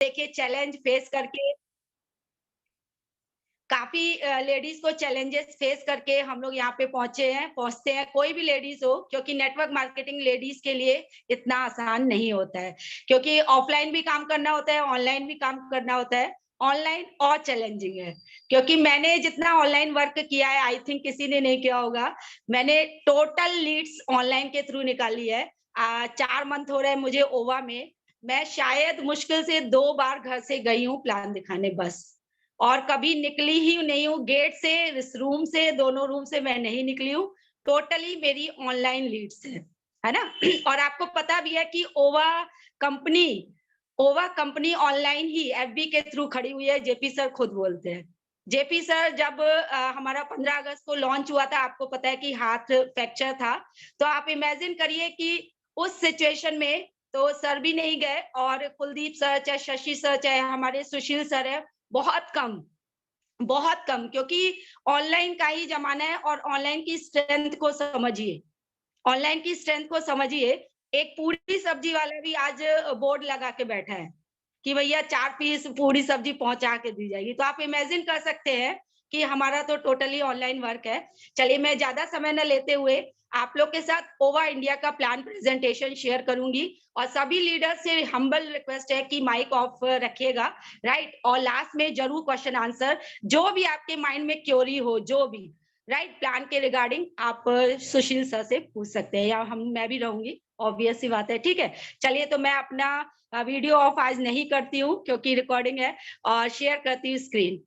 देखिए challenge face करके काफी लेडीज को चैलेंजेस फेस करके हम लोग यहाँ पे पहुंचते हैं, कोई भी लेडीज हो, क्योंकि नेटवर्क मार्केटिंग लेडीज के लिए इतना आसान नहीं होता है, क्योंकि ऑफलाइन भी काम करना होता है, ऑनलाइन भी काम करना होता है। ऑनलाइन और चैलेंजिंग है, क्योंकि मैंने जितना ऑनलाइन वर्क किया है, आई थिंक किसी ने नहीं किया होगा। मैंने टोटल लीड्स ऑनलाइन के थ्रू निकाली है। 4 मंथ हो रहे हैं मुझे ओवा में। मैं शायद मुश्किल से 2 बार घर से गई हूँ प्लान दिखाने, बस। और कभी निकली ही नहीं हूँ गेट से, इस रूम से, दोनों रूम से मैं नहीं निकली हूँ। टोटली मेरी ऑनलाइन लीड्स है ना। और आपको पता भी है कि ओवा कंपनी ऑनलाइन ही एफबी के थ्रू खड़ी हुई है। जेपी सर खुद बोलते हैं। जेपी सर जब हमारा 15 अगस्त को लॉन्च हुआ था, आपको पता है कि हाथ फ्रैक्चर था, तो आप इमेजिन करिए कि उस सिचुएशन में तो सर भी नहीं गए, और कुलदीप सर, चाहे शशि सर, चाहे हमारे सुशील सर है, बहुत कम, बहुत कम, क्योंकि ऑनलाइन का ही जमाना है। और ऑनलाइन की स्ट्रेंथ को समझिए, ऑनलाइन की स्ट्रेंथ को समझिए। एक पूरी सब्जी वाला भी आज बोर्ड लगा के बैठा है कि भैया 4 पीस पूरी सब्जी पहुंचा के दी जाएगी। तो आप इमेजिन कर सकते हैं कि हमारा तो टोटली ऑनलाइन वर्क है। चलिए, मैं ज्यादा समय न लेते हुए आप लोग के साथ ओवा इंडिया का प्लान प्रेजेंटेशन शेयर करूंगी, और सभी लीडर से हम्बल रिक्वेस्ट है कि माइक ऑफ रखिएगा, राइट। और लास्ट में जरूर क्वेश्चन आंसर, जो भी आपके माइंड में क्योरी हो, जो भी राइट प्लान के रिगार्डिंग, आप सुशील सर से पूछ सकते हैं, या मैं भी रहूंगी, ऑब्वियस सी बात है, ठीक है। चलिए, तो मैं अपना वीडियो ऑफ आज नहीं करती हूँ क्योंकि रिकॉर्डिंग है, और शेयर करती हूँ स्क्रीन।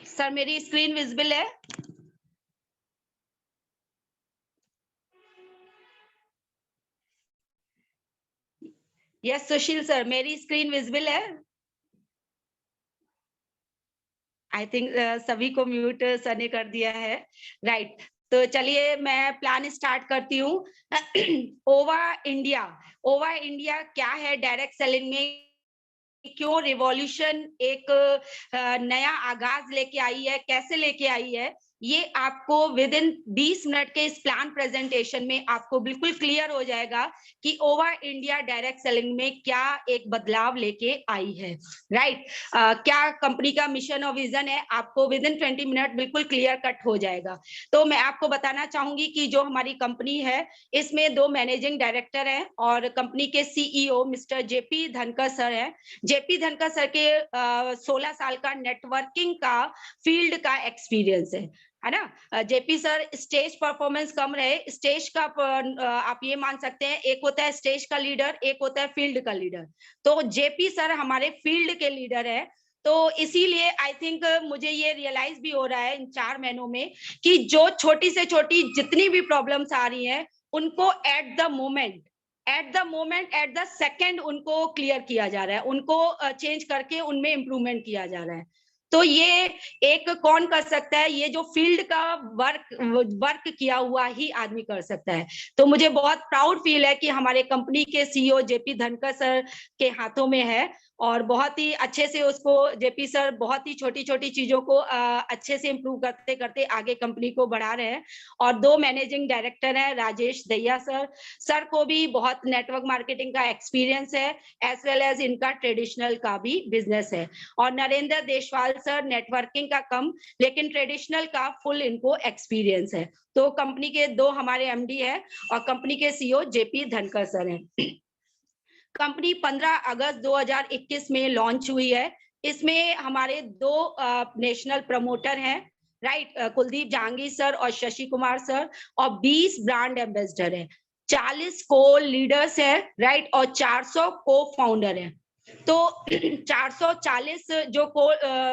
सर, मेरी स्क्रीन विजिबल है? यस सुशील सर, मेरी स्क्रीन विजिबल है? आई थिंक सभी को म्यूट सर ने कर दिया है, राइट। तो चलिए, मैं प्लान स्टार्ट करती हूँ। ओवा इंडिया, ओवा इंडिया क्या है डायरेक्ट सेलिंग में, क्यों रिवॉल्यूशन एक नया आगाज लेके आई है, कैसे लेके आई है, ये आपको विद इन 20 मिनट के इस प्लान प्रेजेंटेशन में आपको बिल्कुल क्लियर हो जाएगा कि ओवा इंडिया डायरेक्ट सेलिंग में क्या एक बदलाव लेके आई है, राइट। क्या कंपनी का मिशन और विजन है, आपको विद इन 20 मिनट बिल्कुल क्लियर कट हो जाएगा। तो मैं आपको बताना चाहूंगी कि जो हमारी कंपनी है, इसमें 2 मैनेजिंग डायरेक्टर हैं, और कंपनी के सीईओ मिस्टर जेपी धनकर सर हैं। जेपी धनकर सर के 16 साल का नेटवर्किंग का फील्ड का एक्सपीरियंस है ना। जेपी सर स्टेज परफॉर्मेंस कम रहे, स्टेज का आप ये मान सकते हैं, एक होता है स्टेज का लीडर, एक होता है फील्ड का लीडर। तो जेपी सर हमारे फील्ड के लीडर है। तो इसीलिए आई थिंक मुझे ये रियलाइज भी हो रहा है इन 4 महीनों में कि जो छोटी से छोटी जितनी भी प्रॉब्लम्स आ रही हैं, उनको at the moment, at the second उनको क्लियर किया जा रहा है, उनको चेंज करके उनमें इंप्रूवमेंट किया जा रहा है। तो ये एक कौन कर सकता है, ये जो फील्ड का वर्क किया हुआ ही आदमी कर सकता है। तो मुझे बहुत प्राउड फील है कि हमारे कंपनी के सीईओ जेपी धनकर सर के हाथों में है, और बहुत ही अच्छे से उसको जेपी सर बहुत ही छोटी छोटी चीजों को अच्छे से इंप्रूव करते करते आगे कंपनी को बढ़ा रहे हैं। और 2 मैनेजिंग डायरेक्टर हैं, राजेश दहिया सर, सर को भी बहुत नेटवर्क मार्केटिंग का एक्सपीरियंस है, एज वेल एज इनका ट्रेडिशनल का भी बिजनेस है। और नरेंद्र देशवाल सर नेटवर्किंग का कम, लेकिन ट्रेडिशनल का फुल इनको एक्सपीरियंस है। तो कंपनी के 2 हमारे एमडी है, और कंपनी के सीईओ जेपी धनकर सर हैं। कंपनी 15 अगस्त 2021 में लॉन्च हुई है। इसमें हमारे 2 नेशनल प्रमोटर हैं, राइट, कुलदीप जहांगीर सर और शशि कुमार सर, और 20 ब्रांड एम्बेसडर हैं, 40 को लीडर्स है, राइट, और 400 को फाउंडर है। तो 440 जो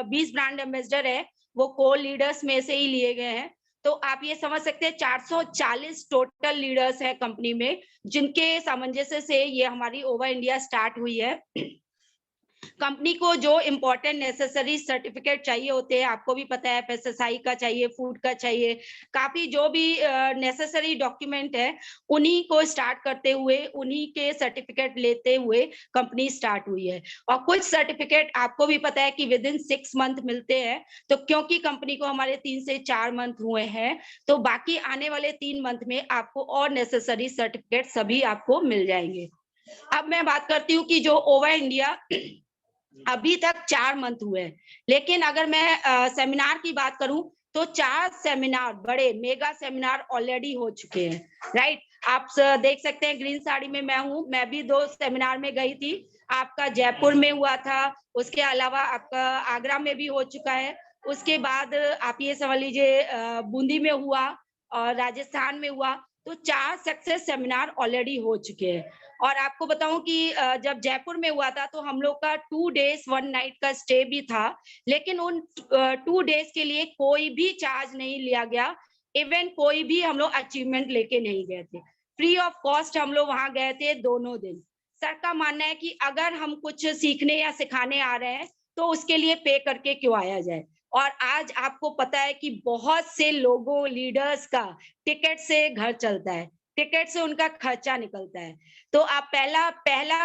20 ब्रांड एम्बेसडर है, वो को लीडर्स में से ही लिए गए हैं। तो आप ये समझ सकते हैं 440 टोटल लीडर्स है कंपनी में, जिनके सामंजस्य से ये हमारी ओवा इंडिया स्टार्ट हुई है। कंपनी को जो इम्पोर्टेंट नेसेसरी सर्टिफिकेट चाहिए होते हैं, आपको भी पता है, एफएसएसआई का चाहिए, फूड का चाहिए, काफी जो भी नेसेसरी डॉक्यूमेंट है, उन्हीं को स्टार्ट करते हुए, उन्हीं के सर्टिफिकेट लेते हुए कंपनी स्टार्ट हुई है। और कुछ सर्टिफिकेट आपको भी पता है कि विद इन 6 मंथ मिलते हैं। तो क्योंकि कंपनी को हमारे 3 से 4 मंथ हुए हैं, तो बाकी आने वाले 3 मंथ में आपको और नेसेसरी सर्टिफिकेट सभी आपको मिल जाएंगे। अब मैं बात करती हूँ कि जो ओवा इंडिया अभी तक 4 मंथ हुए हैं, लेकिन अगर मैं सेमिनार की बात करूं तो 4 सेमिनार, बड़े मेगा सेमिनार ऑलरेडी हो चुके हैं, राइट। आप देख सकते हैं, ग्रीन साड़ी में मैं हूं, मैं भी 2 सेमिनार में गई थी। आपका जयपुर में हुआ था, उसके अलावा आपका आगरा में भी हो चुका है। उसके बाद आप ये समझ लीजिए बूंदी में हुआ और राजस्थान में हुआ। तो 4 सक्सेस सेमिनार ऑलरेडी हो चुके हैं। और आपको बताऊं कि जब जयपुर में हुआ था तो हम लोग का 2 डेज 1 नाइट का स्टे भी था, लेकिन उन 2 डेज के लिए कोई भी चार्ज नहीं लिया गया। इवन कोई भी हम लोग अचीवमेंट लेके नहीं गए थे, फ्री ऑफ कॉस्ट हम लोग वहां गए थे दोनों दिन। सर का मानना है कि अगर हम कुछ सीखने या सिखाने आ रहे हैं तो उसके लिए पे करके क्यों आया जाए। और आज आपको पता है कि बहुत से लोगों, लीडर्स का टिकट से घर चलता है, टिकट से उनका खर्चा निकलता है। तो आप पहला पहला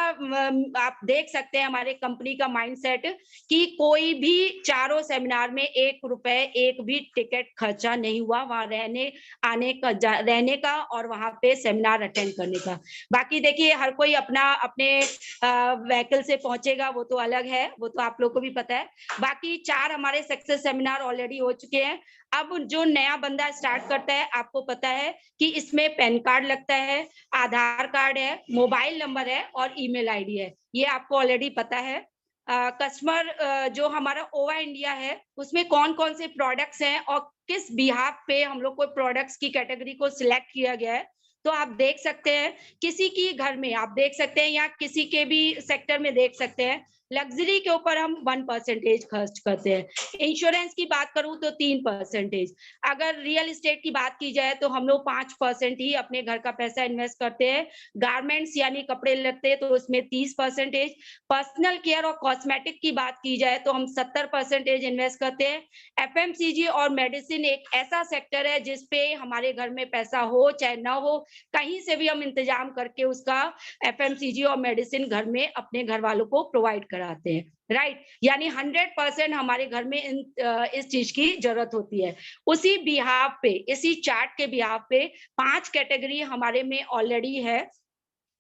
आप देख सकते हैं हमारे कंपनी का माइंडसेट कि कोई भी चारों सेमिनार में 1 रुपए एक भी टिकट खर्चा नहीं हुआ, वहां रहने आने का, रहने का और वहां पे सेमिनार अटेंड करने का। बाकी देखिए, हर कोई अपना अपने व्हीकल से पहुंचेगा, वो तो अलग है, वो तो आप लोग को भी पता है। बाकी 4 हमारे सक्सेस सेमिनार ऑलरेडी हो चुके हैं। अब जो नया बंदा स्टार्ट करता है, आपको पता है कि इसमें पैन कार्ड लगता है, आधार कार्ड है, मोबाइल नंबर है और ईमेल आईडी है, ये आपको ऑलरेडी पता है। कस्टमर जो हमारा ओवा इंडिया है, उसमें कौन कौन से प्रोडक्ट्स हैं और किस बिहाफ पे हम लोग को प्रोडक्ट्स की कैटेगरी को सिलेक्ट किया गया है, तो आप देख सकते हैं। किसी की घर में आप देख सकते हैं या किसी के भी सेक्टर में देख सकते हैं, लग्जरी के ऊपर हम 1% खर्च करते हैं। इंश्योरेंस की बात करूं तो 3%। अगर रियल एस्टेट की बात की जाए तो हम लोग 5% ही अपने घर का पैसा इन्वेस्ट करते हैं। गारमेंट्स यानी कपड़े लगते हैं तो उसमें 30%। पर्सनल केयर और कॉस्मेटिक की बात की जाए तो हम 70% इन्वेस्ट करते हैं। एफएमसीजी और मेडिसिन एक ऐसा सेक्टर है जिसपे हमारे घर में पैसा हो चाहे ना हो, कहीं से भी हम इंतजाम करके उसका एफएमसीजी और मेडिसिन घर में अपने घर वालों को प्रोवाइड कराते हैं, राइट। यानी 100% हमारे घर में इस चीज की जरूरत होती है। उसी बिहाफ पे, इसी चार्ट के बिहाफ पे 5 कैटेगरी हमारे में ऑलरेडी है,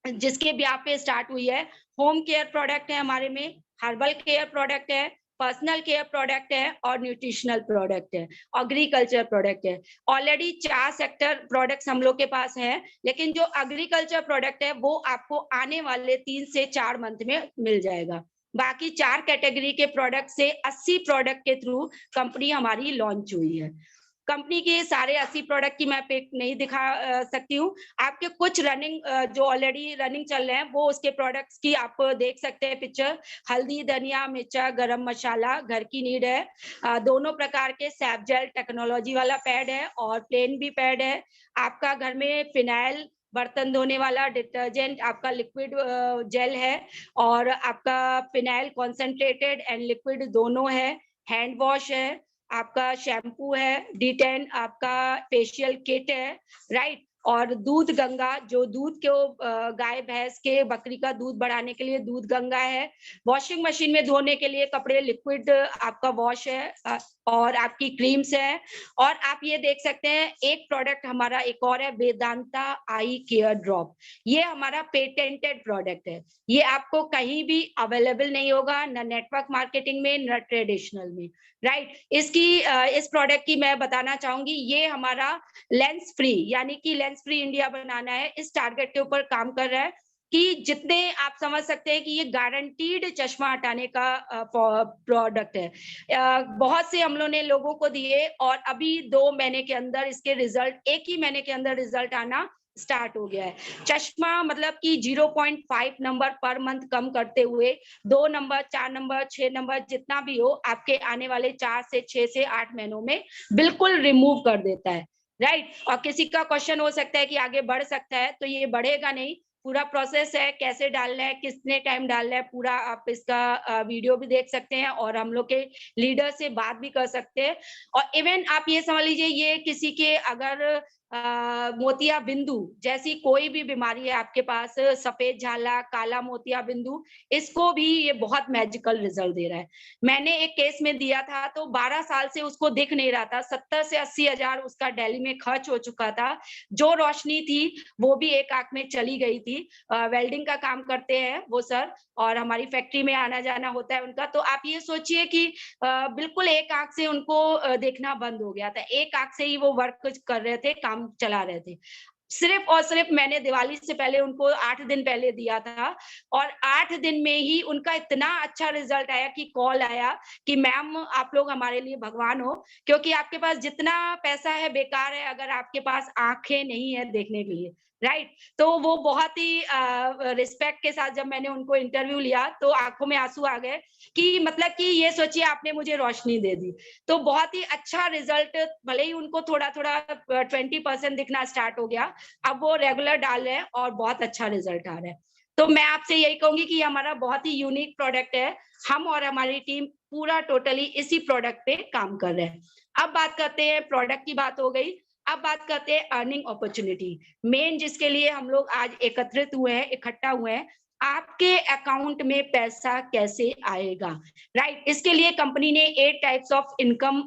जिसके बिहाफ पे स्टार्ट हुई है। होम केयर प्रोडक्ट है हमारे में, हर्बल केयर प्रोडक्ट है, पर्सनल केयर प्रोडक्ट है और न्यूट्रिशनल प्रोडक्ट है, एग्रीकल्चर प्रोडक्ट है। ऑलरेडी 4 सेक्टर प्रोडक्ट्स हम लोग के पास हैं, लेकिन जो एग्रीकल्चर प्रोडक्ट है वो आपको आने वाले 3 से 4 मंथ में मिल जाएगा। बाकी 4 कैटेगरी के प्रोडक्ट से 80 प्रोडक्ट के थ्रू कंपनी हमारी लॉन्च हुई है। कंपनी के सारे 80 प्रोडक्ट की मैं पिक नहीं दिखा सकती हूँ। आपके कुछ रनिंग जो ऑलरेडी रनिंग चल रहे हैं वो उसके प्रोडक्ट्स की आप देख सकते हैं पिक्चर। हल्दी, धनिया, मिर्चा, गरम मसाला घर की नीड है। दोनों प्रकार के सैप जेल टेक्नोलॉजी वाला पैड है और प्लेन भी पैड है। आपका घर में फिनाइल, बर्तन धोने वाला डिटर्जेंट, आपका लिक्विड जेल है और आपका फिनाइल कॉन्सेंट्रेटेड एंड लिक्विड दोनों है। हैंड वॉश है, आपका शैम्पू है, D10 आपका फेशियल किट है, राइट। और दूध गंगा, जो दूध को गाय भैंस के बकरी का दूध बढ़ाने के लिए दूध गंगा है। वॉशिंग मशीन में धोने के लिए कपड़े लिक्विड आपका वॉश है और आपकी क्रीम्स है। और आप ये देख सकते हैं एक प्रोडक्ट हमारा एक और है, वेदांता आई केयर ड्रॉप। ये हमारा पेटेंटेड प्रोडक्ट है, ये आपको कहीं भी अवेलेबल नहीं होगा, न नेटवर्क मार्केटिंग में न ट्रेडिशनल में, राइट। इस प्रोडक्ट की मैं बताना चाहूंगी, ये हमारा लेंस फ्री, यानी कि लेंस फ्री इंडिया बनाना है, इस टारगेट के ऊपर काम कर रहा है कि जितने आप समझ सकते हैं कि ये गारंटीड चश्मा हटाने का प्रोडक्ट है। बहुत से हम लोगों ने लोगों को दिए और अभी 2 महीने के अंदर इसके रिजल्ट, 1 ही महीने के अंदर रिजल्ट आना स्टार्ट हो गया है। चश्मा मतलब कि 0.5 नंबर पर मंथ कम करते हुए 2 नंबर, 4 नंबर, 6 नंबर जितना भी हो, आपके आने वाले 4 से 6 से 8 महीनों में बिल्कुल रिमूव कर देता है, राइट। और किसी का क्वेश्चन हो सकता है कि आगे बढ़ सकता है, तो ये बढ़ेगा नहीं, पूरा प्रोसेस है, कैसे डालना है, कितने टाइम डालना है, पूरा आप इसका वीडियो भी देख सकते हैं और हम लोग के लीडर से बात भी कर सकते हैं। और इवन आप ये समझ लीजिए, ये किसी के अगर मोतिया बिंदु जैसी कोई भी बीमारी है आपके पास, सफेद झाला, काला मोतिया बिंदु, इसको भी ये बहुत मैजिकल रिजल्ट दे रहा है। मैंने एक केस में दिया था तो 12 साल से उसको दिख नहीं रहा था, 70 से 80 हजार उसका दिल्ली में खर्च हो चुका था। जो रोशनी थी वो भी एक आंख में चली गई थी। वेल्डिंग का काम करते हैं वो सर, और हमारी फैक्ट्री में आना जाना होता है उनका। तो आप ये सोचिए कि बिल्कुल एक आंख से उनको देखना बंद हो गया था, एक आंख से ही वो वर्क कर रहे थे, काम चला रहे थे। सिर्फ और सिर्फ मैंने दिवाली से पहले उनको 8 दिन पहले दिया था और 8 दिन में ही उनका इतना अच्छा रिजल्ट आया कि कॉल आया कि मैम आप लोग हमारे लिए भगवान हो, क्योंकि आपके पास जितना पैसा है बेकार है अगर आपके पास आंखें नहीं है देखने के लिए, राइट? तो वो बहुत ही रिस्पेक्ट के साथ जब मैंने उनको इंटरव्यू लिया तो आंखों में आंसू आ गए कि मतलब कि ये सोचिए आपने मुझे रोशनी दे दी। तो बहुत ही अच्छा रिजल्ट, भले ही उनको थोड़ा-थोड़ा 20% दिखना स्टार्ट हो गया, अब वो रेगुलर डाल रहे हैं और बहुत अच्छा रिजल्ट आ रहा है। तो मैं आपसे यही कहूंगी कि हमारा बहुत ही यूनिक प्रोडक्ट है। हम और हमारी टीम पूरा टोटली इसी प्रोडक्ट पे काम कर रहे हैं। अब बात करते हैं, प्रोडक्ट की बात हो गई, अब बात करते हैं अर्निंग अपॉर्चुनिटी। मेन जिसके लिए हम लोग आज एकत्रित हुए हैं, इकट्ठा हुए हैं, आपके अकाउंट में पैसा कैसे आएगा, राइट? इसके लिए कंपनी ने 8 टाइप्स ऑफ इनकम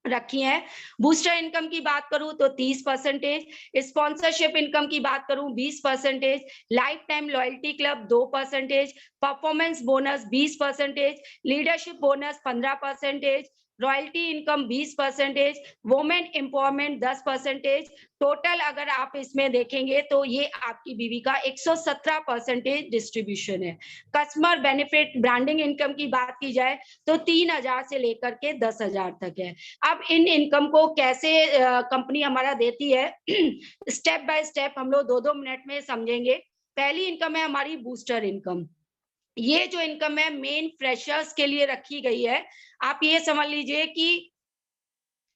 रखी है। बूस्टर इनकम की बात करूं तो 30%, स्पॉन्सरशिप इनकम की बात करूं 20%, life time loyalty club 2%, performance bonus 20%, leadership bonus 15%, royalty income 20%, women empowerment 10%। Total अगर आप इसमें देखेंगे तो ये आपकी बीवी का 117% डिस्ट्रीब्यूशन है। कस्टमर बेनिफिट ब्रांडिंग इनकम की बात की जाए तो 3,000 से लेकर के 10,000 तक है। अब इन इनकम को कैसे कंपनी हमारा देती है, स्टेप बाय स्टेप हम लोग 2-2 मिनट में समझेंगे। पहली इनकम है हमारी बूस्टर इनकम। ये जो इनकम है मेन फ्रेशर्स के लिए रखी गई है। आप ये समझ लीजिए कि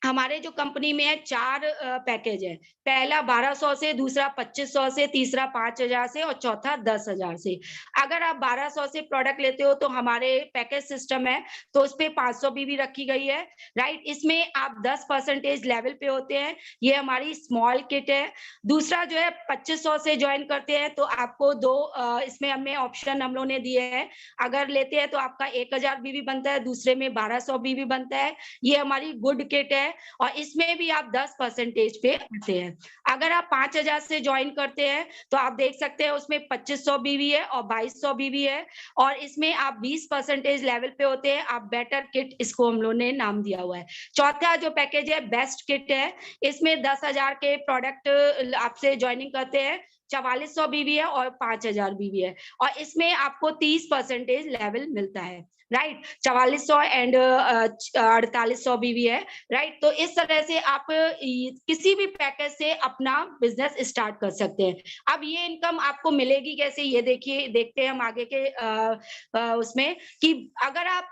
हमारे जो कंपनी में है 4 पैकेज है। पहला 1200 से, दूसरा 2500 से, तीसरा 5000 से और चौथा 10,000 से। अगर आप 1200 से प्रोडक्ट लेते हो तो हमारे पैकेज सिस्टम है तो उस पे 500 भी रखी गई है, राइट? इसमें आप 10% लेवल पे होते हैं, ये हमारी स्मॉल किट है। दूसरा जो है 2500 से ज्वाइन करते हैं तो आपको 2 इसमें हमें ऑप्शन हम लोगों ने दिए हैं। अगर लेते हैं तो आपका 1000 बीवी बनता है, दूसरे में 1200 बीवी बनता है। ये हमारी गुड किट है और इसमें भी आप 10% पे आते हैं। अगर आप 5,000 से ज्वाइन करते हैं तो आप देख सकते हैं उसमें 2500 बीवी है और 2200 बीवी है और इसमें आप 20% लेवल पे होते हैं। आप बेटर किट इसको हम लोगों ने नाम दिया हुआ है। चौथा जो पैकेज है बेस्ट किट है, इसमें 10,000 के प्रोडक्ट आपसे ज्वाइनिंग करते हैं, 4400 बीवी है और 5,000 बीवी है और इसमें आपको 30% लेवल मिलता है, राइट? 4400 एंड 4800 बीवी है, राइट? तो इस तरह से आप किसी भी पैकेज से अपना बिजनेस स्टार्ट कर सकते हैं। अब ये इनकम आपको मिलेगी कैसे, ये देखिए, देखते हैं हम आगे के उसमें कि अगर आप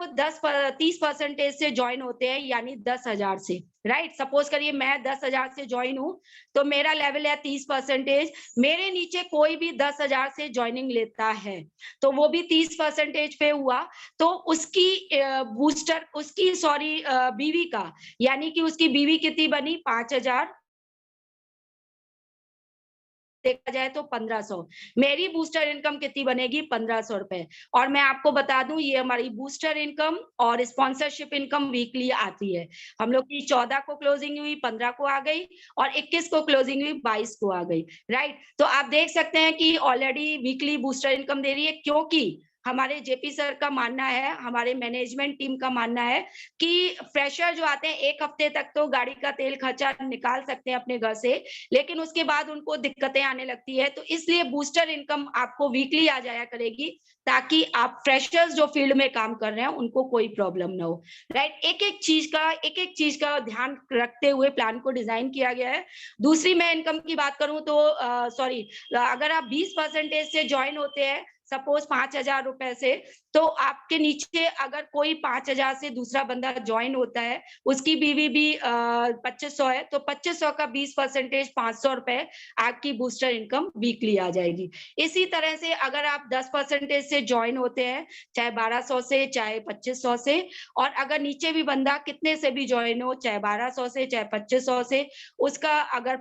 30% से ज्वाइन होते हैं यानी 10,000 से, राइट? सपोज करिए मैं 10,000 से ज्वाइन हूं तो मेरा लेवल है 30%, मेरे नीचे कोई भी 10,000 से ज्वाइनिंग लेता है तो वो भी 30% पे हुआ। तो उसकी बूस्टर उसकी सॉरी बीवी का, यानी कि उसकी बीवी कितनी बनी 5,000, देखा जाए तो 1500। मेरी बूस्टर इनकम कितनी बनेगी 1500 रुपए। और मैं आपको बता दूं ये हमारी बूस्टर इनकम और स्पॉन्सरशिप इनकम वीकली आती है। हम लोग की 14 को क्लोजिंग हुई, 15 को आ गई और 21 को क्लोजिंग हुई, 22 को आ गई, राइट? तो आप देख सकते हैं कि ऑलरेडी वीकली बूस्टर इनकम दे रही है, क्योंकि हमारे जेपी सर का मानना है, हमारे मैनेजमेंट टीम का मानना है कि फ्रेशर जो आते हैं 1 हफ्ते तक तो गाड़ी का तेल खर्चा निकाल सकते हैं अपने घर से, लेकिन उसके बाद उनको दिक्कतें आने लगती है। तो इसलिए बूस्टर इनकम आपको वीकली आ जाया करेगी ताकि आप फ्रेशर्स जो फील्ड में काम कर रहे हैं उनको कोई प्रॉब्लम ना हो, राइट? एक एक चीज का ध्यान रखते हुए प्लान को डिजाइन किया गया है। दूसरी मैं इनकम की बात करूं तो सॉरी, अगर आप 20% से ज्वाइन होते हैं, सपोज 5,000 रुपए से, तो आपके नीचे अगर कोई 5,000 से दूसरा बंदा ज्वाइन होता है, उसकी बीवी भी 2500 है, तो 2500 का 20% 500 रुपए आपकी बूस्टर इनकम वीकली आ जाएगी। इसी तरह से अगर आप 10% से ज्वाइन होते हैं, चाहे 1200 से, चाहे 2500 से, और अगर नीचे भी बंदा कितने से भी ज्वाइन हो, चाहे 1200 से, चाहे 2500 से, उसका अगर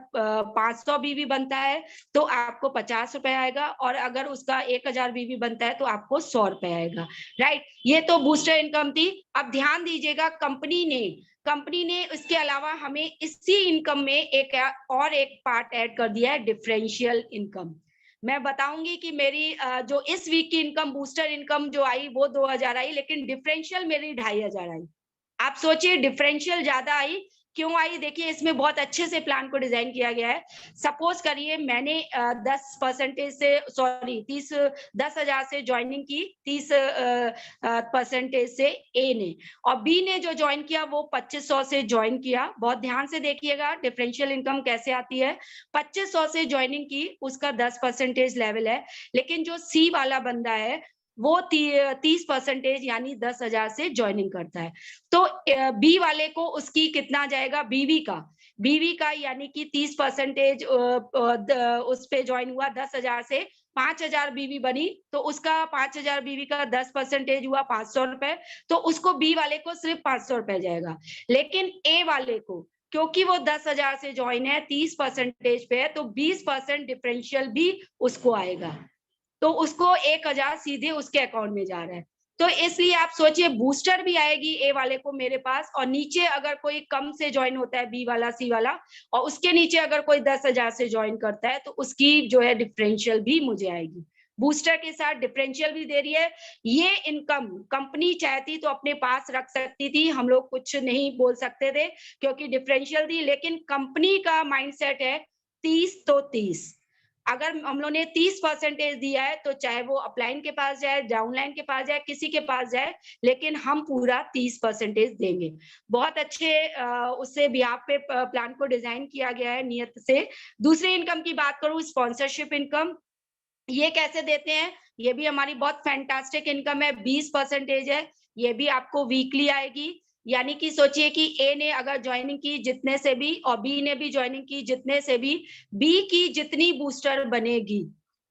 500 बीवी बनता है तो आपको 50 रुपए आएगा, और अगर उसका 1000 बीवी बनता है तो आपको 100 रुपए आएगा। राइट, ये तो बूस्टर इनकम थी। अब ध्यान दीजिएगा, कंपनी ने इसके अलावा हमें इसी इनकम में एक पार्ट ऐड कर दिया है, डिफरेंशियल इनकम। मैं बताऊंगी कि मेरी जो इस वीक की इनकम, बूस्टर इनकम जो आई वो 2000 आई, लेकिन डिफरेंशियल मेरी 2500 आई। आप सोचिए डिफरेंशियल ज्यादा आई, क्यों आई? देखिए, इसमें बहुत अच्छे से प्लान को डिजाइन किया गया है। सपोज करिए मैंने 10% से, सॉरी 10,000 से ज्वाइनिंग की, 30% से ए ने, और बी ने जो ज्वाइन किया वो 2500 से ज्वाइन किया। बहुत ध्यान से देखिएगा डिफरेंशियल इनकम कैसे आती है। 2500 से ज्वाइनिंग की, उसका 10% लेवल है, लेकिन जो सी वाला बंदा है वो 30% यानी 10,000 से ज्वाइनिंग करता है। तो बी वाले को उसकी कितना जाएगा, बीवी का यानी कि 30% उस पे ज्वाइन हुआ 10,000 से, 5,000 बीवी बनी, तो उसका 5,000 बीवी का 10% हुआ 500 रुपए, तो उसको बी वाले को सिर्फ 500 रुपए जाएगा। लेकिन ए वाले को, क्योंकि वो 10,000 से ज्वाइन है, 30% पे है, तो 20% डिफरेंशियल भी उसको आएगा, तो उसको 1,000 सीधे उसके अकाउंट में जा रहा है। तो इसलिए आप सोचिए, बूस्टर भी आएगी ए वाले को मेरे पास, और नीचे अगर कोई कम से ज्वाइन होता है, बी वाला, सी वाला, और उसके नीचे अगर कोई 10,000 से ज्वाइन करता है, तो उसकी जो है डिफरेंशियल भी मुझे आएगी। बूस्टर के साथ डिफरेंशियल भी दे रही है। ये इनकम कंपनी चाहती तो अपने पास रख सकती थी, हम लोग कुछ नहीं बोल सकते थे क्योंकि डिफरेंशियल थी, लेकिन कंपनी का माइंडसेट है 30 तो 30। अगर हम लोग ने 30% दिया है, तो चाहे वो अपलाइन के पास जाए, डाउनलाइन के पास जाए, किसी के पास जाए, लेकिन हम पूरा 30% देंगे। बहुत अच्छे उससे बिहाफ पे प्लान को डिजाइन किया गया है नियत से। दूसरी इनकम की बात करूं, स्पॉन्सरशिप इनकम, ये कैसे देते हैं? ये भी हमारी बहुत फैंटास्टिक इनकम है, 20% है। ये भी आपको वीकली आएगी, यानी कि सोचिए कि ए ने अगर ज्वाइनिंग की जितने से भी, और बी ने भी ज्वाइनिंग की जितने से भी, बी की जितनी बूस्टर बनेगी,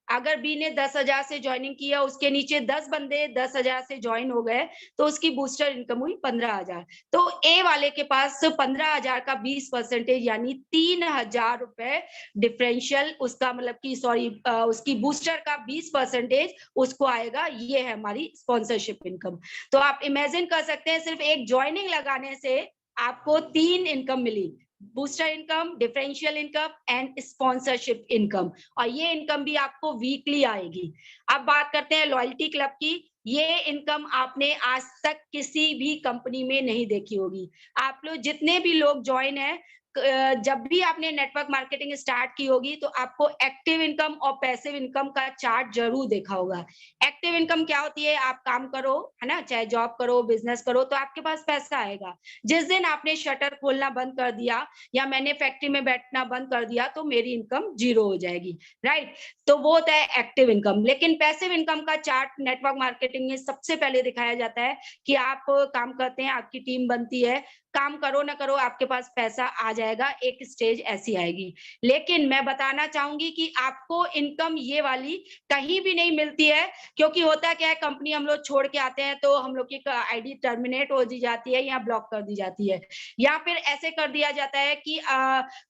अगर बी ने 10,000 से ज्वाइनिंग किया, उसके नीचे 10 बंदे 10,000 से ज्वाइन हो गए, तो उसकी बूस्टर इनकम हुई 15,000। तो ए वाले के पास 15,000 का 20% यानी 3,000 रुपए डिफरेंशियल उसका, मतलब कि सॉरी उसकी बूस्टर का 20% उसको आएगा। ये है हमारी स्पॉन्सरशिप इनकम। तो आप इमेजिन कर सकते हैं, सिर्फ एक ज्वाइनिंग लगाने से आपको 3 इनकम मिली, booster income, differential income and sponsorship income, और ये इनकम भी आपको वीकली आएगी। अब बात करते हैं लॉयल्टी क्लब की। ये इनकम आपने आज तक किसी भी कंपनी में नहीं देखी होगी। आप लोग जितने भी लोग ज्वाइन है, जब भी आपने नेटवर्क मार्केटिंग स्टार्ट की होगी, तो आपको एक्टिव इनकम और पैसिव इनकम का चार्ट जरूर देखा होगा। एक्टिव इनकम क्या होती है? आप काम करो, है ना, चाहे जॉब करो, बिजनेस करो, तो आपके पास पैसा आएगा। जिस दिन आपने शटर खोलना बंद कर दिया या मैंने फैक्ट्री में बैठना बंद कर दिया, तो मेरी इनकम जीरो हो जाएगी। राइट, तो वो होता है एक्टिव इनकम। लेकिन पैसिव इनकम का चार्ट नेटवर्क मार्केटिंग में सबसे पहले दिखाया जाता है कि आप काम करते हैं, आपकी टीम बनती है, काम करो ना करो, आपके पास पैसा आ जाएगा, एक स्टेज ऐसी आएगी। लेकिन मैं बताना चाहूंगी कि आपको इनकम ये वाली कहीं भी नहीं मिलती है, क्योंकि होता क्या है, कंपनी हम लोग छोड़ के आते हैं तो हम लोग की आईडी टर्मिनेट हो दी जाती है या ब्लॉक कर दी जाती है, या फिर ऐसे कर दिया जाता है कि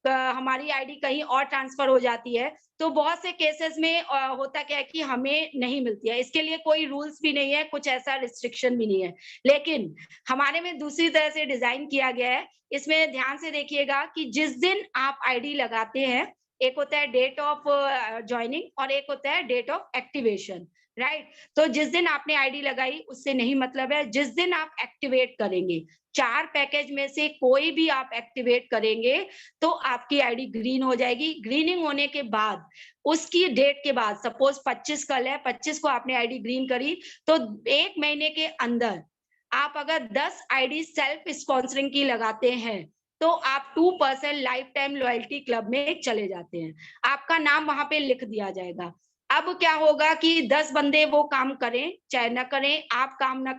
हमारी आईडी कहीं और ट्रांसफर हो जाती है। तो बहुत से केसेस में होता क्या है कि हमें नहीं मिलती है। इसके लिए कोई रूल्स भी नहीं है, कुछ ऐसा रिस्ट्रिक्शन भी नहीं है, लेकिन हमारे में दूसरी तरह से डिजाइन किया गया है। इसमें ध्यान से देखिएगा कि जिस दिन आप आईडी लगाते हैं, एक होता है डेट ऑफ ज्वाइनिंग और एक होता है डेट ऑफ एक्टिवेशन। राइट, तो जिस दिन आपने आईडी लगाई उससे नहीं मतलब है, जिस दिन आप एक्टिवेट करेंगे, 4 पैकेज में से कोई भी आप एक्टिवेट करेंगे तो आपकी आईडी ग्रीन हो जाएगी। ग्रीनिंग होने के बाद, उसकी डेट के बाद, सपोज 25 कल है, 25 को आपने आईडी ग्रीन करी, तो 1 महीने के अंदर आप अगर 10 आईडी सेल्फ स्पॉन्सरिंग की लगाते हैं, तो आप 2% लाइफ टाइम लॉयल्टी क्लब में चले जाते हैं। आपका नाम वहां पे लिख दिया जाएगा। अब क्या होगा कि 10 बंदे वो काम करें, चाहे न करें, आप काम न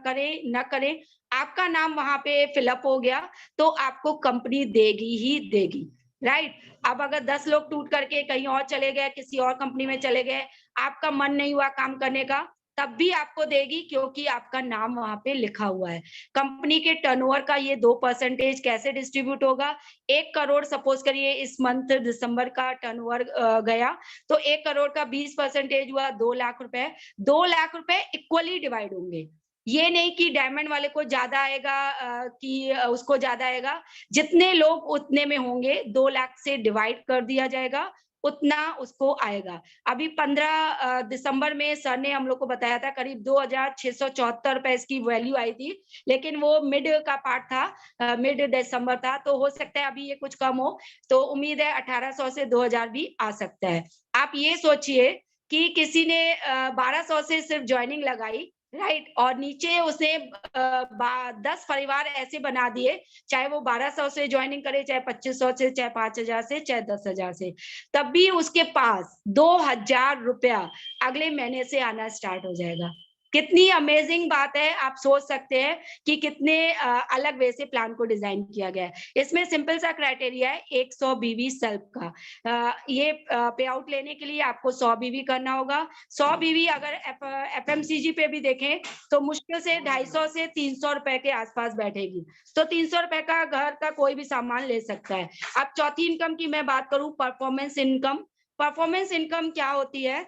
करें, आपका नाम वहाँ पे फिलअप हो गया, तो आपको कंपनी देगी ही देगी, राइट? अब अगर 10 लोग टूट करके कहीं और चले गए, किसी और कंपनी में चले गए, आपका मन नहीं हुआ काम करने का, तब भी आपको देगी क्योंकि आपका नाम वहाँ पे लिखा हुआ है। कंपनी के टर्नओवर का ये 2% कैसे डिस्ट्रीब्यूट होगा? 1 करोड़ सपोज़ करिए इस मंथ दिसंबर का टर्नओवर गया, तो 1 करोड़ का 20% हुआ 2 लाख रुपए। 2 लाख रुपए इक्वली डिवाइड होंगे। ये नहीं कि डायमंड वाले को ज़्यादा आएगा कि उसको ज़्यादा आएगा। जितने लोग उतने में होंगे, 2 लाख से डिवाइड कर दिया जाएगा, उतना उसको आएगा। अभी 15 दिसंबर में सर ने हम लोग को बताया था करीब ₹2674 इसकी वैल्यू आई थी, लेकिन वो मिड का पार्ट था, मिड दिसंबर था, तो हो सकता है अभी ये कुछ कम हो, तो उम्मीद है 1800 से 2000 भी आ सकता है। आप ये सोचिए कि किसी ने 1200 से सिर्फ जॉइनिंग लगाई, राइट? और नीचे उसने 10 परिवार ऐसे बना दिए, चाहे वो 1200 से जॉइनिंग करे, चाहे 2500 से, चाहे 5000 से, चाहे 10,000 से, तब भी उसके पास 2000 रुपया अगले महीने से आना स्टार्ट हो जाएगा। कितनी अमेजिंग बात है, आप सोच सकते हैं कि कितने अलग वे से प्लान को डिजाइन किया गया है। इसमें सिंपल सा क्राइटेरिया है 100 बीवी सेल्फ का। ये पे आउट लेने के लिए आपको 100 बीवी करना होगा। 100 बीवी अगर एफएमसीजी पे भी देखें तो मुश्किल से 250 से 300 रुपए के आसपास बैठेगी। तो 300 रुपए का घर का कोई भी सामान ले सकता है। अब चौथी इनकम की मैं बात करूं, परफॉर्मेंस इनकम। परफॉर्मेंस इनकम क्या होती है?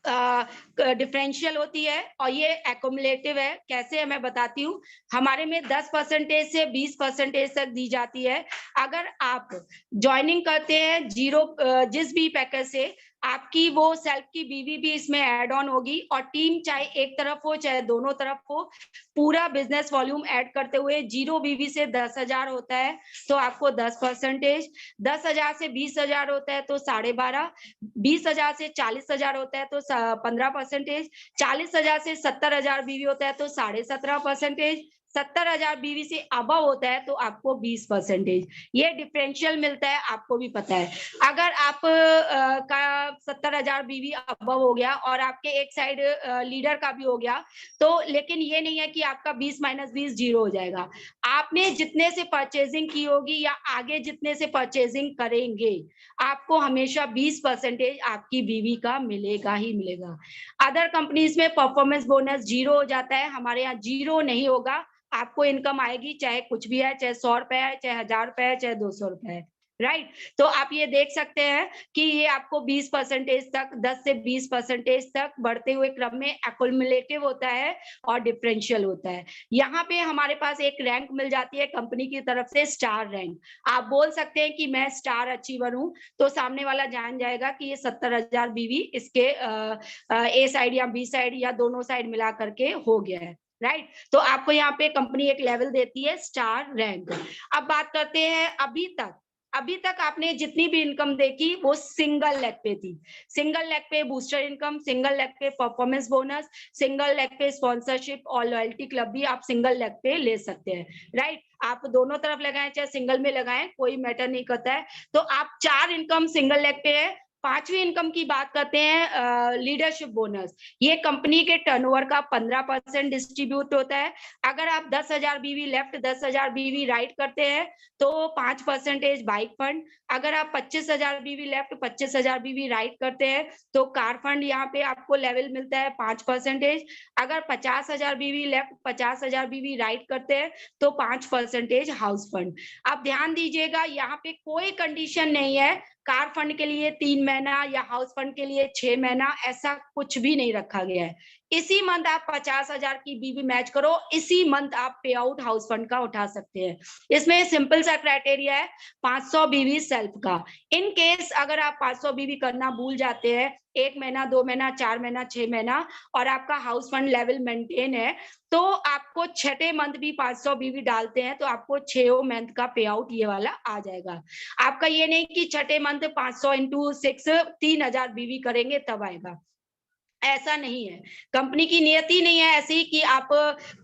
डिफरेंशियल होती है और ये एकुमुलेटिव है। कैसे है मैं बताती हूँ। हमारे में 10% से 20% तक दी जाती है। अगर आप ज्वाइनिंग करते हैं जीरो जिस भी पैकेज से, आपकी वो सेल्फ की बीवी भी इसमें ऐड ऑन होगी और टीम चाहे एक तरफ हो चाहे दोनों तरफ हो, पूरा बिजनेस वॉल्यूम ऐड करते हुए जीरो बीवी से 10,000 होता है तो आपको 10%, 10,000 से 20,000 होता है तो 12.5, 20,000 से 40,000 होता है तो 15%, 40,000 से 70,000 बीवी होता है तो 17.5%, 70,000 बीवी से अबव होता है तो आपको 20%। ये डिफरेंशियल मिलता है, आपको भी पता है। अगर आप का 70,000 बीवी अबव हो गया और आपके एक साइड लीडर का भी हो गया, तो लेकिन ये नहीं है कि आपका 20 माइनस 20 जीरो हो जाएगा। आपने जितने से परचेजिंग की होगी या आगे जितने से परचेजिंग करेंगे, आपको हमेशा 20% आपकी बीवी का मिलेगा ही मिलेगा। अदर कंपनीज में परफॉर्मेंस बोनस जीरो हो जाता है, हमारे यहाँ जीरो नहीं होगा। आपको इनकम आएगी चाहे कुछ भी है, चाहे 100 रुपए है, चाहे 1000 रुपए है, चाहे 200 रुपए है, राइट? तो आप ये देख सकते हैं कि ये आपको 20% तक, 10 से 20% तक बढ़ते हुए क्रम में एक्युमुलेटिव होता है और डिफरेंशियल होता है। यहाँ पे हमारे पास एक रैंक मिल जाती है कंपनी की तरफ से, स्टार रैंक। आप बोल सकते हैं कि मैं स्टार अचीवर हूँ, तो सामने वाला जान जाएगा कि ये 70,000 बीवी इसके ए साइड या बी साइड या दोनों साइड मिला करके हो गया है, राइट? तो आपको यहाँ पे कंपनी एक लेवल देती है, स्टार रैंक। अब बात करते हैं अभी तक आपने जितनी भी इनकम देखी वो सिंगल लेग पे थी। सिंगल लेग पे बूस्टर इनकम, सिंगल लेग पे परफॉर्मेंस बोनस, सिंगल लेग पे स्पॉन्सरशिप और लॉयल्टी क्लब भी आप सिंगल लेग पे ले सकते हैं, राइट? आप दोनों तरफ लगाएं चाहे सिंगल में लगाएं, कोई मैटर नहीं करता है। तो आप 4 इनकम सिंगल लेग पे है। पांचवी इनकम की बात करते हैं, लीडरशिप बोनस। ये कंपनी के टर्नओवर का 15% डिस्ट्रीब्यूट होता है। अगर आप 10,000 बीवी लेफ्ट, 10,000 बीवी राइट करते हैं तो 5% बाइक फंड। अगर आप 25,000 बीवी लेफ्ट, 25,000 बीवी राइट करते हैं तो कार फंड यहाँ पे आपको लेवल मिलता है 5%। अगर 50,000 बीवी लेफ्ट, 50,000 बीवी राइट करते हैं तो 5% हाउस फंड। आप ध्यान दीजिएगा, यहाँ पे कोई कंडीशन नहीं है कार फंड के लिए 3 महीना या हाउस फंड के लिए 6 महीना, ऐसा कुछ भी नहीं रखा गया है। इसी मंथ आप 50,000 की बीवी मैच करो, इसी मंथ आप पे आउट हाउस फंड का उठा सकते हैं। इसमें सिंपल सा क्राइटेरिया है 500 बीवी सेल्फ का। इन केस अगर आप 500 बीवी करना भूल जाते हैं, 1 महीना, 2 महीना, 4 महीना, 6 महीना, और आपका हाउस फंड लेवल मेंटेन है, तो आपको छठे मंथ भी 500 बीवी डालते हैं तो आपको 6 मंथ का पे आउट ये वाला आ जाएगा। आपका ये नहीं कि छठे मंथ 500 इंटू 6 3,000 बीवी करेंगे तब आएगा, ऐसा नहीं है। कंपनी की नियति नहीं है ऐसी कि आप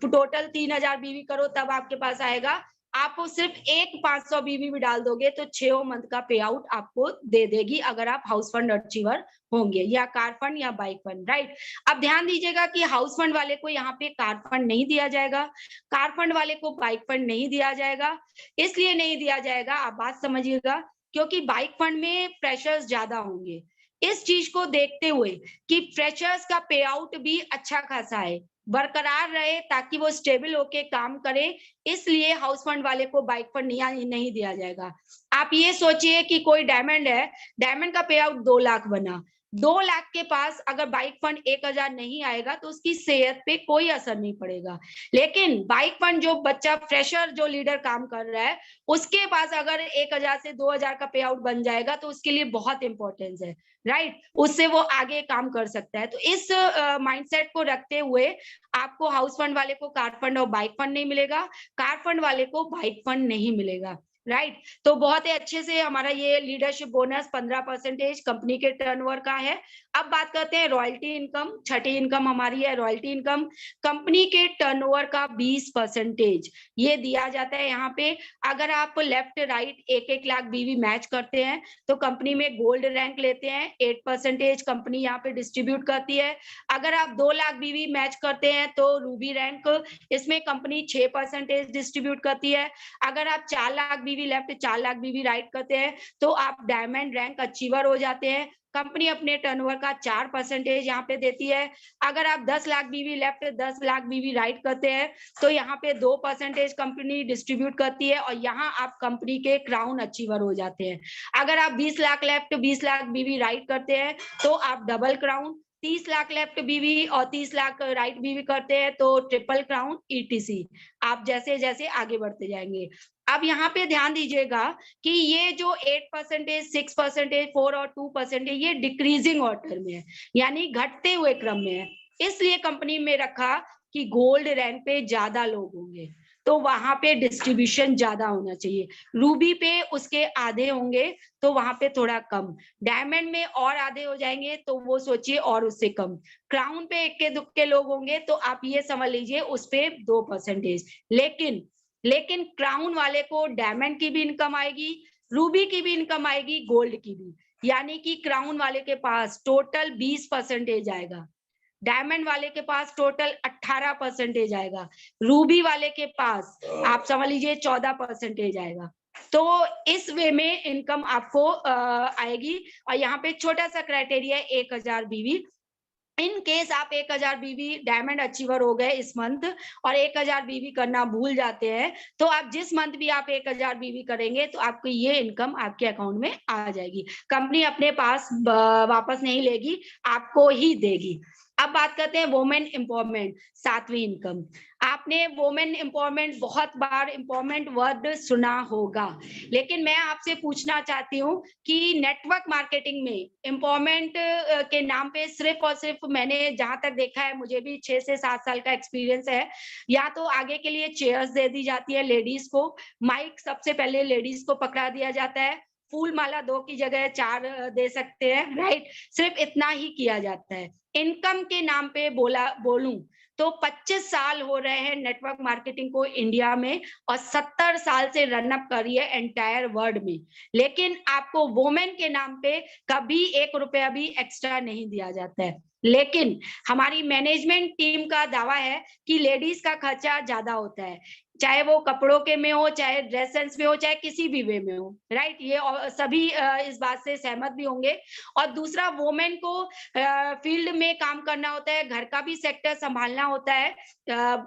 टोटल 3,000 बीवी करो तब आपके पास आएगा। आप सिर्फ एक 500 बीवी भी डाल दोगे तो 6 मंथ का पे आउट आपको दे देगी, अगर आप हाउस फंड अचीवर होंगे, या कार फंड या बाइक फंड, राइट। अब ध्यान दीजिएगा कि हाउस फंड वाले को यहाँ पे कार फंड नहीं दिया जाएगा, कार फंड वाले को बाइक फंड नहीं दिया जाएगा। इसलिए नहीं दिया जाएगा, आप बात समझिएगा, क्योंकि बाइक फंड में प्रेशर्स ज्यादा होंगे। इस चीज को देखते हुए कि फ्रेशर्स का पे आउट भी अच्छा खासा है, बरकरार रहे, ताकि वो स्टेबल होके काम करे, इसलिए हाउस फंड वाले को बाइक फंड नहीं दिया जाएगा। आप ये सोचिए कि कोई डायमंड है, डायमंड का पे आउट 2 लाख बना, 2 लाख के पास अगर बाइक फंड 1000 नहीं आएगा तो उसकी सेहत पे कोई असर नहीं पड़ेगा। लेकिन बाइक फंड जो बच्चा फ्रेशर जो लीडर काम कर रहा है, उसके पास अगर 1000 से 2000 का पे आउट बन जाएगा तो उसके लिए बहुत इंपॉर्टेंस है, राइट। उससे वो आगे काम कर सकता है। तो इस माइंडसेट को रखते हुए आपको हाउस फंड वाले को कार फंड और बाइक फंड नहीं मिलेगा, कार फंड वाले को बाइक फंड नहीं मिलेगा, राइट। तो बहुत ही अच्छे से हमारा ये लीडरशिप बोनस 15% कंपनी के टर्नओवर का है। अब बात करते हैं रॉयल्टी इनकम। छठी इनकम हमारी है रॉयल्टी इनकम। कंपनी के टर्नओवर का 20% ये दिया जाता है यहाँ पे। अगर आप लेफ्ट राइट 1-1 लाख बीवी मैच करते हैं तो कंपनी में गोल्ड रैंक लेते हैं, 8% कंपनी यहाँ पे डिस्ट्रीब्यूट करती है। अगर आप 2 लाख बीवी मैच करते हैं तो रूबी रैंक, इसमें कंपनी 6% डिस्ट्रीब्यूट करती है। अगर आप 4 लाख बीवी लेफ्ट 4 लाख बीवी राइट करते हैं तो आप डायमंड रैंक अचीवर हो जाते हैं, कंपनी अपने टर्नओवर का 4% यहाँ पे देती है। अगर आप 10 लाख बीवी लेफ्ट 10 लाख बीवी राइट करते हैं तो यहाँ पे 2% कंपनी डिस्ट्रीब्यूट करती है, और यहाँ आप कंपनी के क्राउन अचीवर हो जाते हैं। अगर आप 20 लाख लेफ्ट 20 लाख बीवी राइट करते हैं तो आप डबल क्राउन, 30 लाख लेफ्ट बीवी और 30 लाख राइट बीवी करते हैं तो ट्रिपल क्राउन, ईटीसी। आप जैसे जैसे आगे बढ़ते जाएंगे। अब यहाँ पे ध्यान दीजिएगा कि ये जो 8%, 6%, 4 और 2% ये डिक्रीजिंग ऑर्डर में है, यानी घटते हुए क्रम में है। इसलिए कंपनी में रखा कि गोल्ड रैंक पे ज्यादा लोग होंगे तो वहां पे डिस्ट्रीब्यूशन ज्यादा होना चाहिए, रूबी पे उसके आधे होंगे तो वहां पे थोड़ा कम, डायमंड में और आधे हो जाएंगे तो वो सोचिए और उससे कम, क्राउन पे इक्के दुक्के लोग होंगे तो आप ये समझ लीजिए उस पे 2%। लेकिन क्राउन वाले को डायमंड की भी इनकम आएगी, रूबी की भी इनकम आएगी, गोल्ड की भी। यानी कि क्राउन वाले के पास टोटल 20% आएगा, डायमंड वाले के पास टोटल 18% आएगा, रूबी वाले के पास आप समझ लीजिए 14% आएगा। तो इस वे में इनकम आपको आएगी। और यहाँ पे छोटा सा क्राइटेरिया है 1000 बीवी। इन केस आप 1000 बीवी डायमंड अचीवर हो गए इस मंथ और 1000 बीवी करना भूल जाते हैं तो आप जिस मंथ भी आप 1000 बीवी करेंगे तो आपको ये इनकम आपके अकाउंट में आ जाएगी, कंपनी अपने पास वापस नहीं लेगी, आपको ही देगी। अब बात करते हैं वुमेन एम्पावरमेंट, 7वीं इनकम। आपने वुमेन एम्पावरमेंट बहुत बार एम्पावरमेंट वर्ड सुना होगा, लेकिन मैं आपसे पूछना चाहती हूँ कि नेटवर्क मार्केटिंग में एम्पावरमेंट के नाम पे सिर्फ और सिर्फ मैंने जहां तक देखा है, मुझे भी 6 से 7 साल का एक्सपीरियंस है, या तो आगे के लिए चेयर्स दे दी जाती है लेडीज को, माइक सबसे पहले लेडीज को पकड़ा दिया जाता है, फूल माला 2 की जगह 4 दे सकते हैं, राइट। सिर्फ इतना ही किया जाता है। इनकम के नाम पे बोलूं तो 25 साल हो रहे हैं नेटवर्क मार्केटिंग को इंडिया में और 70 साल से रनअप करी है एंटायर वर्ल्ड में, लेकिन आपको वुमेन के नाम पे कभी 1 रुपया भी एक्स्ट्रा नहीं दिया जाता है। लेकिन हमारी मैनेजमेंट टीम का दावा है कि लेडीज का खर्चा ज्यादा होता है, चाहे वो कपड़ों के में हो, चाहे ड्रेस सेंस में हो, चाहे किसी भी वे में हो, राइट। ये सभी इस बात से सहमत भी होंगे। और दूसरा, वुमेन को फील्ड में काम करना होता है, घर का भी सेक्टर संभालना होता है।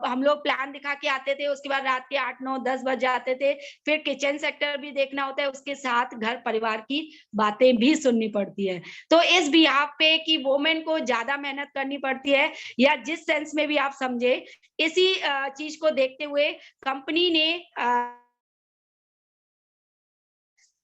हम लोग प्लान दिखा के आते थे, उसके बाद रात के 8, 9, 10 बज जाते थे, फिर किचन सेक्टर भी देखना होता है, उसके साथ घर परिवार की बातें भी सुननी पड़ती है। तो इस बिहाफ पे कि वुमेन को ज्यादा मेहनत करनी पड़ती है, या जिस सेंस में भी आप समझे, इसी चीज को देखते हुए कंपनी ने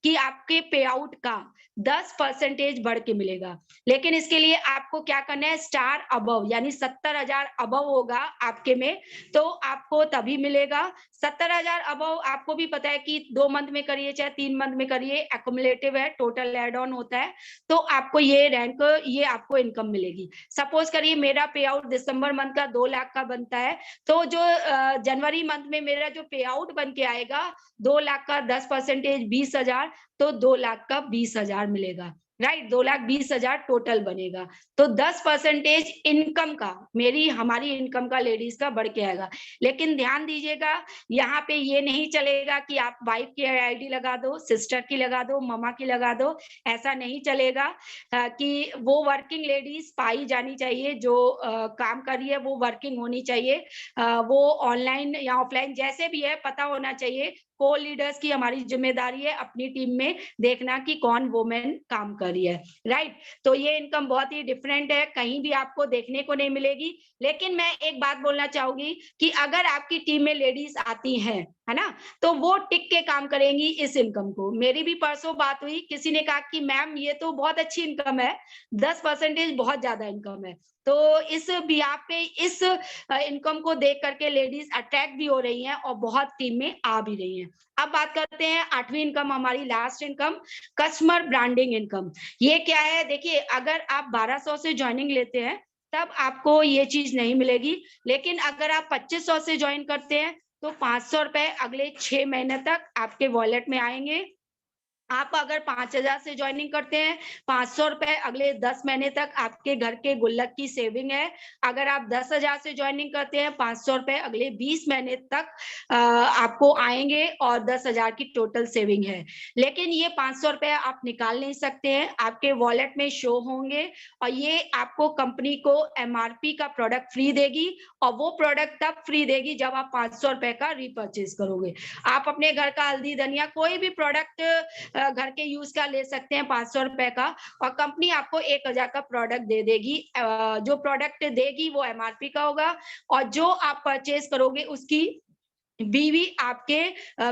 कि आपके पे आउट का 10% बढ़ के मिलेगा। लेकिन इसके लिए आपको क्या करना है, स्टार अबव यानी 70,000 अबव होगा आपके में, तो आपको तभी मिलेगा। 70,000 अबव आपको भी पता है कि 2 मंथ में करिए चाहे 3 मंथ में करिए, एक्युमुलेटिव है, टोटल एड ऑन होता है, तो आपको ये रैंक, ये आपको इनकम मिलेगी। सपोज करिए मेरा पे आउट दिसंबर मंथ का 2 लाख का बनता है, तो जो जनवरी मंथ में मेरा जो पे आउट बन के आएगा 2 लाख का 10% 20,000, तो 2 लाख का 20,000 मिलेगा, राइट। 2,20,000 टोटल बनेगा। तो 10% इनकम का, मेरी हमारी इनकम का लेडीज का बढ़ के आएगा। लेकिन ध्यान दीजिएगा, यहाँ पे ये नहीं चलेगा कि आप वाइफ की आईडी लगा दो, सिस्टर की लगा दो, ममा की लगा दो, ऐसा नहीं चलेगा। कि वो वर्किंग लेडीज पाई जानी चाहिए, जो काम कर रही है वो वर्किंग होनी चाहिए, वो ऑनलाइन या ऑफलाइन जैसे भी है पता होना चाहिए। को लीडर्स की हमारी जिम्मेदारी है अपनी टीम में देखना कि कौन वुमेन काम कर रही है, राइट। तो ये इनकम बहुत ही डिफरेंट है, कहीं भी आपको देखने को नहीं मिलेगी। लेकिन मैं एक बात बोलना चाहूंगी कि अगर आपकी टीम में लेडीज आती हैं, है ना, तो वो टिक के काम करेंगी इस इनकम को। मेरी भी परसों बात हुई, किसी ने कहा कि मैम ये तो बहुत अच्छी इनकम है, 10% बहुत ज्यादा इनकम है। तो इस बिहाफ पे इस इनकम को देख करके लेडीज अट्रैक्ट भी हो रही हैं और बहुत टीम में आ भी रही हैं। अब बात करते हैं 8वीं इनकम, हमारी last income, customer branding income. ये क्या है, देखिए अगर आप 1200 से ज्वाइनिंग लेते हैं तब आपको ये चीज नहीं मिलेगी। लेकिन अगर आप 2500 से ज्वाइन करते हैं तो 500 रुपए अगले 6 महीने तक आपके वॉलेट में आएंगे। आप अगर 5,000 से ज्वाइनिंग करते हैं, 500 रुपए अगले 10 महीने तक आपके घर के गुल्लक की सेविंग है। अगर आप 10,000 से ज्वाइनिंग करते हैं, 500 रुपए अगले 20 महीने तक आपको आएंगे और 10,000 की टोटल सेविंग है। लेकिन ये 500 रुपए आप निकाल नहीं सकते हैं, आपके वॉलेट में शो होंगे और ये आपको कंपनी को एमआरपी का प्रोडक्ट फ्री देगी, और वो प्रोडक्ट तब फ्री देगी जब आप 500 रुपए का रिपर्चेज करोगे। आप अपने घर का हल्दी धनिया कोई भी प्रोडक्ट घर के यूज का ले सकते हैं 500 रुपए का, और कंपनी आपको 1,000 का प्रोडक्ट दे देगी। जो प्रोडक्ट देगी वो एमआरपी का होगा, और जो आप परचेज करोगे उसकी बीवी आपके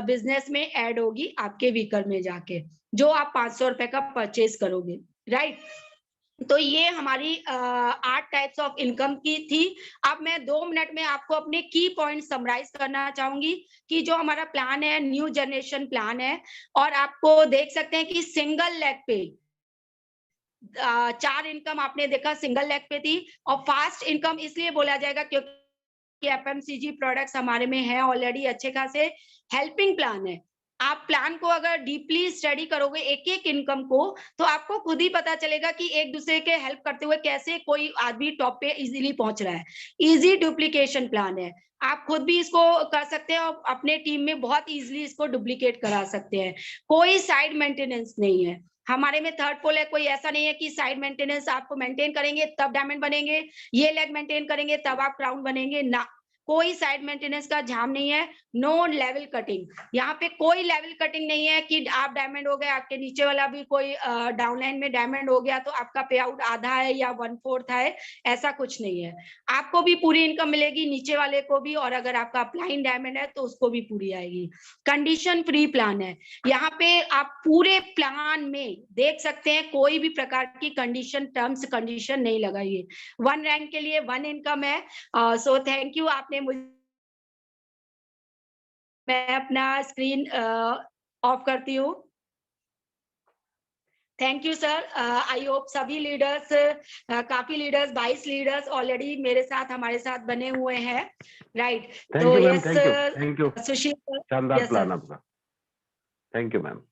बिजनेस में ऐड होगी, आपके वीकर में जाके, जो आप 500 रुपए का परचेज करोगे, राइट। तो ये हमारी 8 टाइप्स ऑफ इनकम की थी। अब मैं 2 मिनट में आपको अपने की पॉइंट समराइज करना चाहूंगी कि जो हमारा प्लान है न्यू जनरेशन प्लान है, और आपको देख सकते हैं कि सिंगल लेग पे 4 इनकम आपने देखा सिंगल लेग पे थी, और फास्ट इनकम इसलिए बोला जाएगा क्योंकि एफएमसीजी प्रोडक्ट्स हमारे में है ऑलरेडी अच्छे खासे। हेल्पिंग प्लान है, आप प्लान को अगर डीपली स्टडी करोगे एक एक इनकम को, तो आपको खुद ही पता चलेगा कि एक दूसरे के हेल्प करते हुए कैसे कोई आदमी टॉप पे इजीली पहुंच रहा है। इजी डुप्लीकेशन प्लान है, आप खुद भी इसको कर सकते हैं और अपने टीम में बहुत इजीली इसको डुप्लीकेट करा सकते हैं। कोई साइड मेंटेनेंस नहीं है हमारे में। थर्ड पोल है, कोई ऐसा नहीं है कि साइड मेंटेनेंस आपको मेंटेन करेंगे तब डायमंड बनेंगे, ये लेग मेंटेन करेंगे तब आप क्राउन बनेंगे ना, कोई साइड मेंटेनेंस का झाम नहीं है। नो लेवल कटिंग, यहाँ पे कोई लेवल कटिंग नहीं है कि आप डायमंड हो गए आपके नीचे वाला भी कोई डाउनलाइन में डायमंड हो गया तो आपका पे आउट आधा है या 1/4 है, ऐसा कुछ नहीं है। आपको भी पूरी इनकम मिलेगी, नीचे वाले को भी, और अगर आपका अपलाइन डायमंड है तो उसको भी पूरी आएगी। कंडीशन फ्री प्लान है, यहाँ पे आप पूरे प्लान में देख सकते हैं कोई भी प्रकार की कंडीशन, टर्म्स कंडीशन नहीं लगाइए। 1 रैंक के लिए 1 इनकम है। सो थैंक यू, आपने मुझे, मैं अपना स्क्रीन ऑफ करती हूँ। Thank you sir. I hope सभी लीडर्स, काफी लीडर्स 22 लीडर्स ऑलरेडी मेरे साथ हमारे साथ बने हुए हैं, राइट। थैंक तो you ma'am, yes thank you Sushil sir, शानदार यस प्लान सर। आपका, थैंक यू मैम।